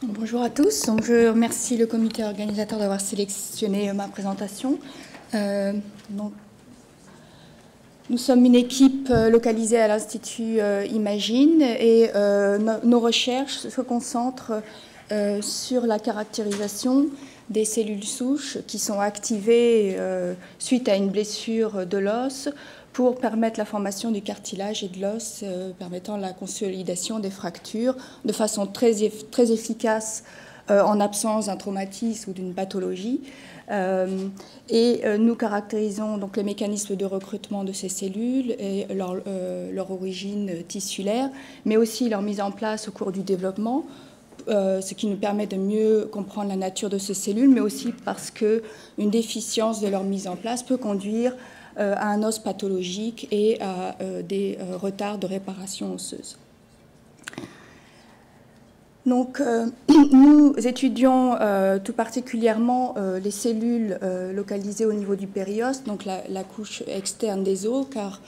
Bonjour à tous. Donc, je remercie le comité organisateur d'avoir sélectionné ma présentation. Nous sommes une équipe localisée à l'Institut Imagine et nos recherches se concentrent sur la caractérisation des cellules souches qui sont activées suite à une blessure de l'os pour permettre la formation du cartilage et de l'os, permettant la consolidation des fractures de façon très efficace en absence d'un traumatisme ou d'une pathologie. Nous caractérisons donc les mécanismes de recrutement de ces cellules et leur origine tissulaire, mais aussi leur mise en place au cours du développement, ce qui nous permet de mieux comprendre la nature de ces cellules, mais aussi parce qu'une déficience de leur mise en place peut conduire à un os pathologique et à des retards de réparation osseuse. Donc, nous étudions tout particulièrement les cellules localisées au niveau du périoste, donc la couche externe des os, car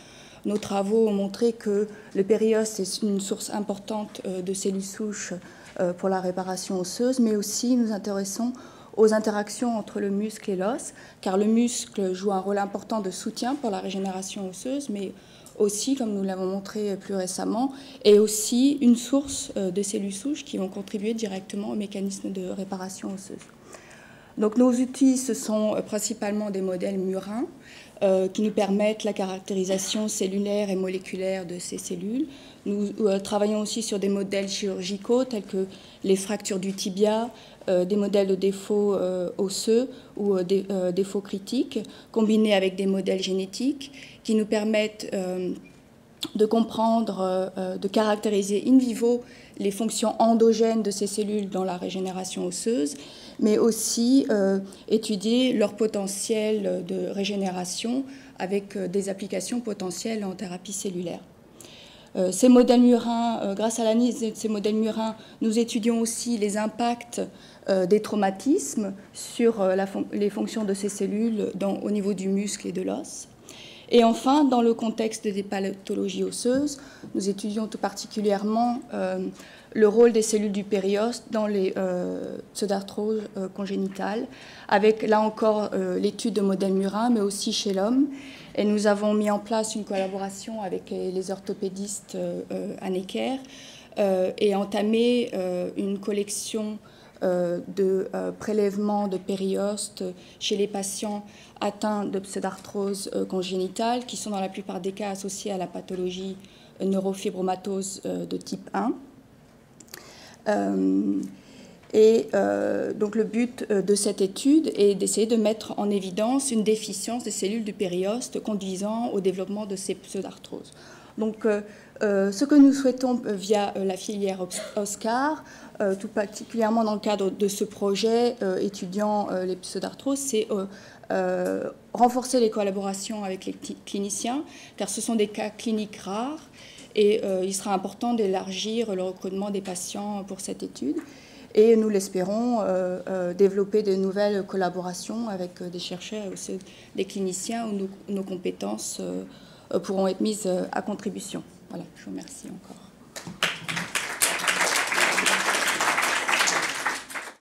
nos travaux ont montré que le périoste est une source importante de cellules souches pour la réparation osseuse, mais aussi nous intéressons aux interactions entre le muscle et l'os, car le muscle joue un rôle important de soutien pour la régénération osseuse, mais aussi, comme nous l'avons montré plus récemment, est aussi une source de cellules souches qui vont contribuer directement au mécanisme de réparation osseuse. Donc nos outils, ce sont principalement des modèles murins qui nous permettent la caractérisation cellulaire et moléculaire de ces cellules. Nous travaillons aussi sur des modèles chirurgicaux tels que les fractures du tibia, des modèles de défauts osseux ou défauts critiques, combinés avec des modèles génétiques qui nous permettent de comprendre, de caractériser in vivo les fonctions endogènes de ces cellules dans la régénération osseuse, mais aussi étudier leur potentiel de régénération avec des applications potentielles en thérapie cellulaire. Ces modèles murins, grâce à l'analyse de ces modèles murins, nous étudions aussi les impacts des traumatismes sur les fonctions de ces cellules au niveau du muscle et de l'os. Et enfin, dans le contexte des pathologies osseuses, nous étudions tout particulièrement le rôle des cellules du périoste dans les pseudarthroses congénitales, avec là encore l'étude de modèles murins, mais aussi chez l'homme. Et nous avons mis en place une collaboration avec les orthopédistes à Necker et entamé une collection de prélèvements de périoste chez les patients atteints de pseudarthrose congénitale, qui sont dans la plupart des cas associés à la pathologie neurofibromatose de type 1. Donc le but de cette étude est d'essayer de mettre en évidence une déficience des cellules du périoste conduisant au développement de ces pseudarthroses. Donc ce que nous souhaitons via la filière OSCAR, tout particulièrement dans le cadre de ce projet étudiant les pseudarthroses, c'est renforcer les collaborations avec les cliniciens, car ce sont des cas cliniques rares et il sera important d'élargir le recrutement des patients pour cette étude. Et nous l'espérons développer de nouvelles collaborations avec des chercheurs et aussi des cliniciens où nos compétences pourront être mises à contribution. Voilà, je vous remercie encore.